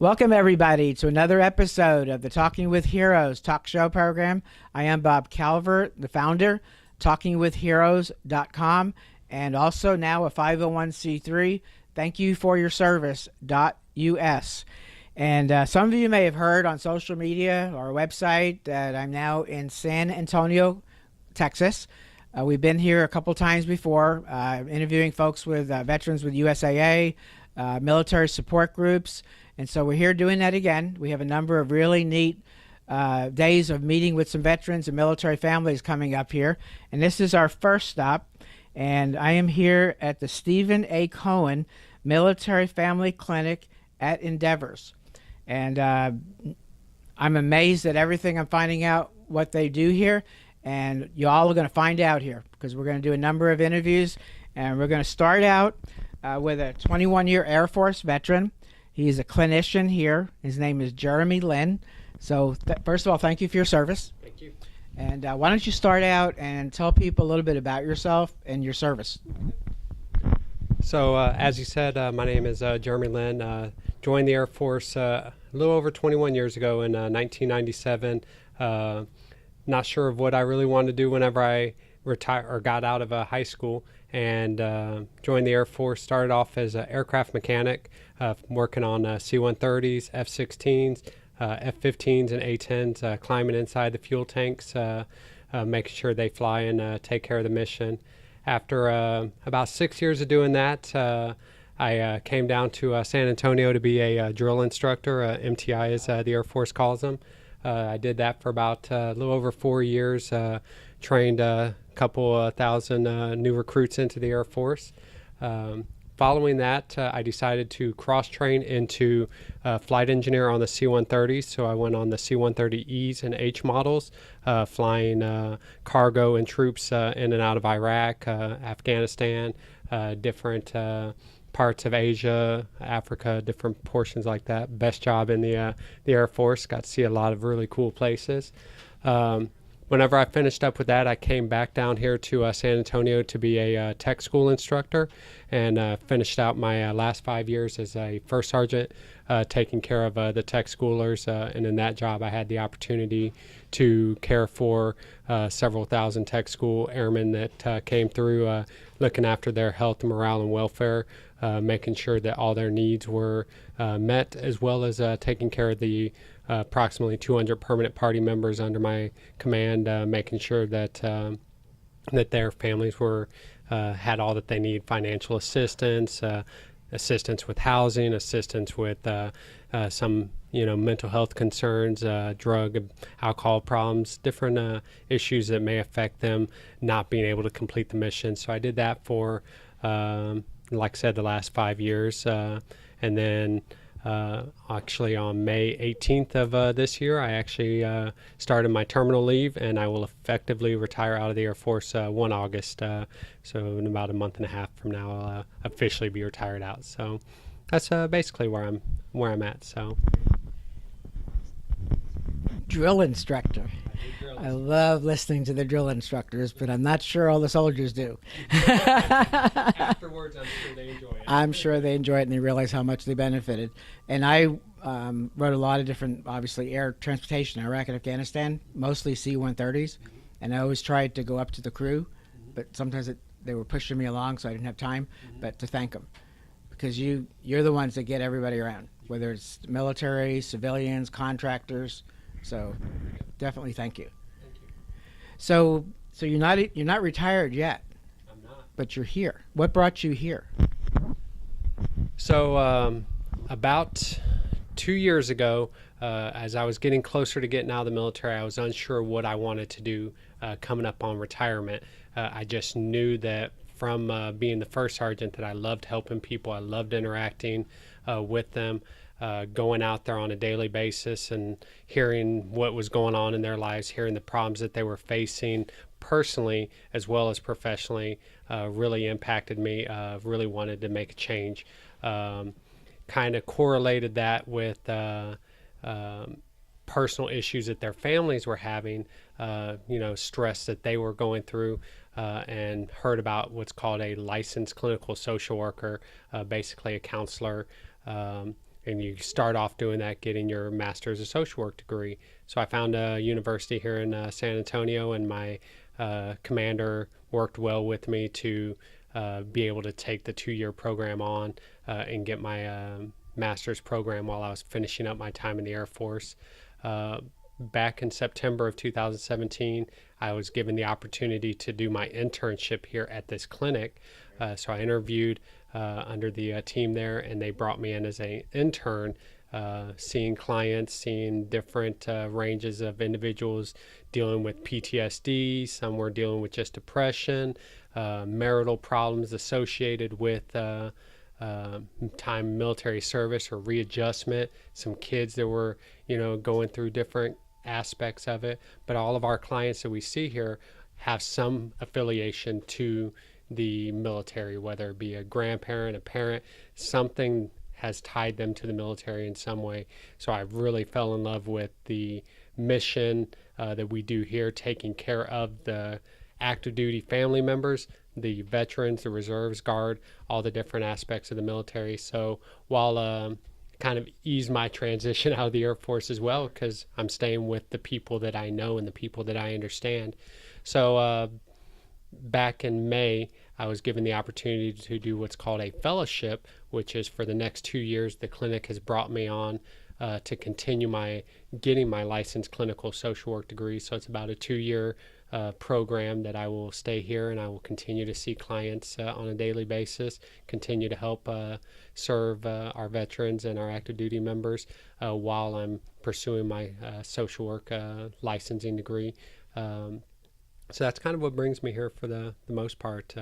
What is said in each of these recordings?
Welcome, everybody, to another episode of the Talking with Heroes talk show program. I am Bob Calvert, the founder, talkingwithheroes.com, and also now a 501c3, thank you for your service.us. And some of you may have heard on social media or website that I'm now in San Antonio, Texas. We've been here a couple times before, interviewing folks with veterans with USAA, military support groups. And so we're here doing that again. We have a number of really neat days of meeting with some veterans and military families coming up here. And this is our first stop. And I am here at the Steven A Cohen Military Family Clinic at Endeavors. And I'm amazed at everything I'm finding out what they do here. And you all are going to find out here because we're going to do a number of interviews. And we're going to start out with a 21-year Air Force veteran. He's a clinician here. His name is Jeremy Lynn. So first of all, thank you for your service. Thank you. And why don't you start out and tell people a little bit about yourself and your service. So as you said, my name is Jeremy Lynn. Joined the Air Force a little over 21 years ago in 1997. Not sure of what I really wanted to do whenever I retired or got out of high school, and joined the Air Force. Started off as an aircraft mechanic, working on C-130s, F-16s, F-15s, and A-10s, climbing inside the fuel tanks, making sure they fly and take care of the mission. After about 6 years of doing that, I came down to San Antonio to be a drill instructor, MTI as the Air Force calls them. I did that for about a little over 4 years, trained a couple thousand new recruits into the Air Force. Following that, I decided to cross-train into flight engineer on the C-130s. So I went on the C-130Es and H models, flying cargo and troops in and out of Iraq, Afghanistan, different parts of Asia, Africa, different portions like that. Best job in the Air Force. Got to see a lot of really cool places. Whenever I finished up with that, I came back down here to San Antonio to be a tech school instructor, and finished out my last 5 years as a first sergeant, taking care of the tech schoolers. And in that job, I had the opportunity to care for several thousand tech school airmen that came through, looking after their health, morale, and welfare, making sure that all their needs were met, as well as taking care of the approximately 200 permanent party members under my command, making sure that that their families were had all that they need: financial assistance, assistance with housing, assistance with some mental health concerns, drug, alcohol problems, different issues that may affect them not being able to complete the mission. So I did that for, like I said, the last 5 years, and then actually on May 18th of this year, I actually started my terminal leave, and I will effectively retire out of the Air Force 1 August. So in about a month and a half from now, I'll officially be retired out. So that's basically where I'm at. So Drill instructor. I love listening to the drill instructors, but I'm not sure all the soldiers do. Afterwards, I'm sure they enjoy it. I'm sure they enjoy it and they realize how much they benefited. And I wrote a lot of different, obviously, air transportation, Iraq and Afghanistan, mostly C-130s. And I always tried to go up to the crew, but sometimes they were pushing me along, so I didn't have time. But to thank them, because you're the ones that get everybody around, whether it's military, civilians, contractors. So definitely thank you. So you're not retired yet. I'm not. But you're here. What brought you here? So about 2 years ago, as I was getting closer to getting out of the military, I was unsure what I wanted to do coming up on retirement. I just knew that from being the first sergeant that I loved helping people. I loved interacting with them. Going out there on a daily basis and hearing what was going on in their lives, hearing the problems that they were facing personally as well as professionally, really impacted me. Really wanted to make a change. Kind of correlated that with personal issues that their families were having, stress that they were going through, and heard about what's called a licensed clinical social worker, basically a counselor, and you start off doing that, getting your master's of social work degree. So I found a university here in San Antonio, and my commander worked well with me to be able to take the 2-year program on and get my master's program while I was finishing up my time in the Air Force. Back in September of 2017, I was given the opportunity to do my internship here at this clinic. So I interviewed under the team there, and they brought me in as an intern, seeing clients, seeing different ranges of individuals dealing with PTSD. Some were dealing with just depression, marital problems associated with time military service or readjustment, some kids that were, going through different aspects of it. But all of our clients that we see here have some affiliation to the military, whether it be a grandparent, a parent, something has tied them to the military in some way. So I really fell in love with the mission that we do here, taking care of the active duty family members, the veterans, the reserves, guard, all the different aspects of the military. So while kind of ease my transition out of the Air Force as well, because I'm staying with the people that I know and the people that I understand. So back in May, I was given the opportunity to do what's called a fellowship, which is for the next 2 years. The clinic has brought me on to continue getting my licensed clinical social work degree. So it's about a 2-year program that I will stay here, and I will continue to see clients on a daily basis, continue to help serve our veterans and our active duty members while I'm pursuing my social work licensing degree. So that's kind of what brings me here for the most part.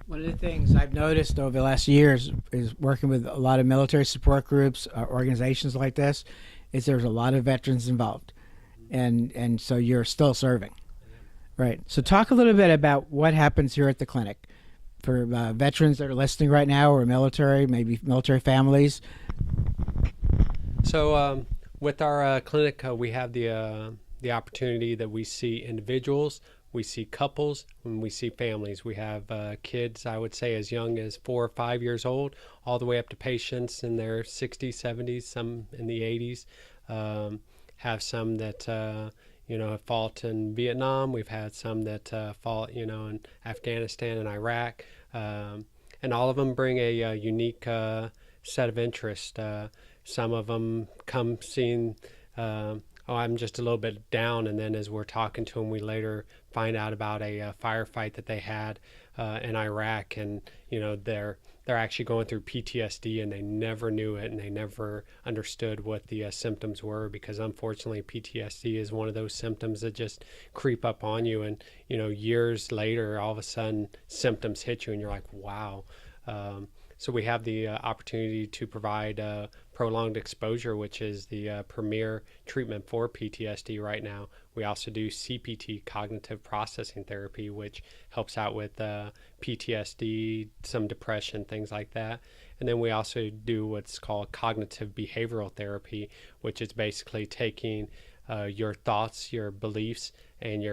One of the things I've noticed over the last years is working with a lot of military support groups, organizations like this, is there's a lot of veterans involved. And so you're still serving. Right. So talk a little bit about what happens here at the clinic for veterans that are listening right now, or military, maybe military families. So with our clinic, we have the opportunity that we see individuals, we see couples, and we see families. We have kids, I would say, as young as 4 or 5 years old, all the way up to patients in their 60s, 70s, some in the 80s. Have some that have fought in Vietnam. We've had some that fought in Afghanistan and Iraq, and all of them bring a unique set of interest. Some of them come seeing, I'm just a little bit down, and then as we're talking to them, we later find out about a firefight that they had in Iraq, and they're actually going through PTSD, and they never knew it, and they never understood what the symptoms were, because unfortunately PTSD is one of those symptoms that just creep up on you, and years later all of a sudden symptoms hit you and you're like, wow. So we have the opportunity to provide prolonged exposure, which is the premier treatment for PTSD right now. We also do CPT, cognitive processing therapy, which helps out with PTSD, some depression, things like that. And then we also do what's called cognitive behavioral therapy, which is basically taking your thoughts, your beliefs, and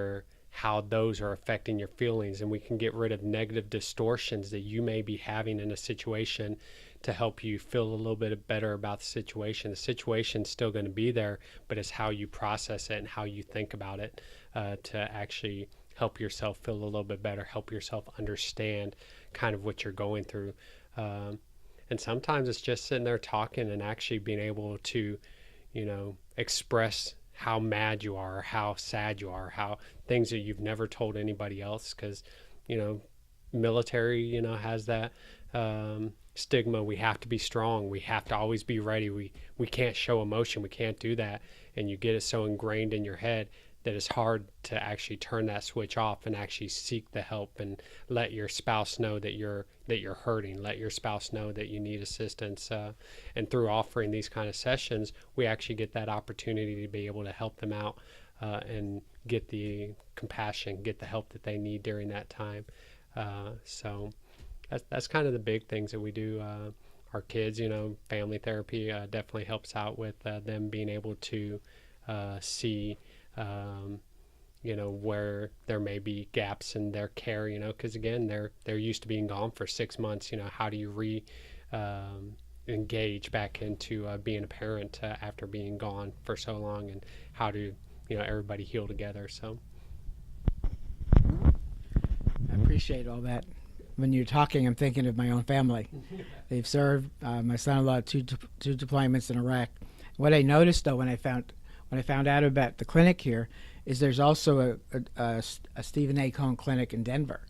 how those are affecting your feelings, and we can get rid of negative distortions that you may be having in a situation to help you feel a little bit better about the situation. The situation's still going to be there, but it's how you process it and how you think about it to actually help yourself feel a little bit better, help yourself understand kind of what you're going through. And sometimes it's just sitting there talking and actually being able to, express how mad you are, or how sad you are, how things that you've never told anybody else, because military has that stigma. We have to be strong, we have to always be ready, we can't show emotion, we can't do that, and you get it so ingrained in your head that it's hard to actually turn that switch off and actually seek the help and let your spouse know that you're hurting, let your spouse know that you need assistance, and through offering these kind of sessions, we actually get that opportunity to be able to help them out and get the compassion, get the help that they need during that time. So that's kind of the big things that we do. Our kids, family therapy definitely helps out with them being able to see where there may be gaps in their care, because again, they're used to being gone for 6 months. How do you engage back into being a parent after being gone for so long, and how to everybody heal together. So I appreciate all that. When you're talking, I'm thinking of my own family. They've served. My son-in-law two deployments in Iraq. What I noticed though when I found out about the clinic here is there's also a Steven A Cohen clinic in Denver.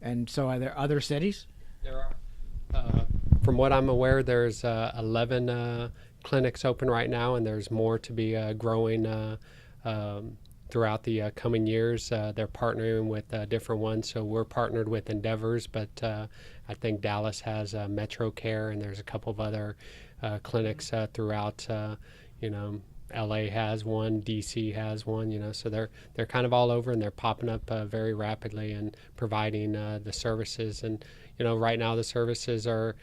And so are there other cities? there are. From what I'm aware, there's 11 clinics open right now, and there's more to be growing throughout the coming years. They're partnering with different ones, so we're partnered with Endeavors, but I think Dallas has Metro Care, and there's a couple of other clinics throughout. LA has one, DC has one. So they're kind of all over, and they're popping up very rapidly and providing the services. And right now the services are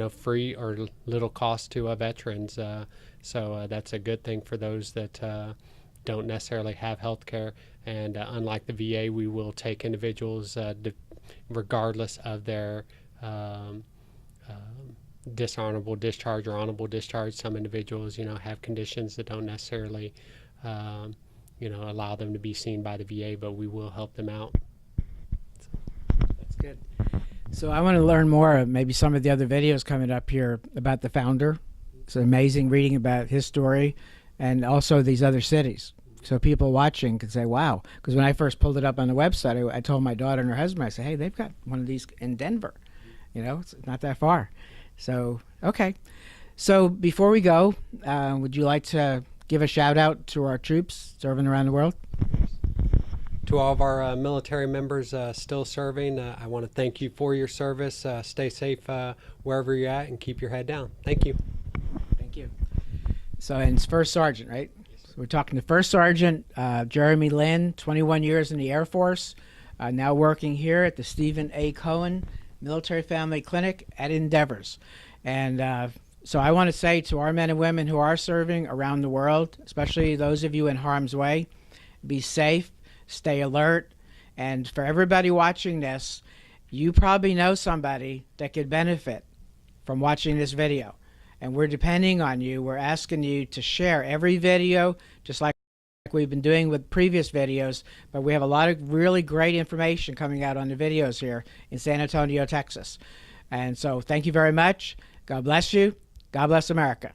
free or little cost to veterans. So that's a good thing for those that don't necessarily have health care. And unlike the VA, we will take individuals regardless of their dishonorable discharge or honorable discharge. Some individuals, have conditions that don't necessarily, allow them to be seen by the VA, but we will help them out. That's good. So I want to learn more of maybe some of the other videos coming up here about the founder. It's amazing reading about his story, and also these other cities. So people watching can say, wow. Because when I first pulled it up on the website, I told my daughter and her husband, I said, hey, they've got one of these in Denver. It's not that far. So, okay. So before we go, would you like to give a shout out to our troops serving around the world? To all of our military members still serving, I want to thank you for your service. Stay safe wherever you're at, and keep your head down. Thank you. Thank you. So, and it's First Sergeant, right? So we're talking to First Sergeant Jeremy Lynn, 21 years in the Air Force, now working here at the Steven A Cohen Military Family Clinic at Endeavors. And so I want to say to our men and women who are serving around the world, especially those of you in harm's way, be safe, stay alert. And for everybody watching this, you probably know somebody that could benefit from watching this video. And we're depending on you. We're asking you to share every video, just like we've been doing with previous videos, but we have a lot of really great information coming out on the videos here in San Antonio, Texas. And so thank you very much. God bless you. God bless America.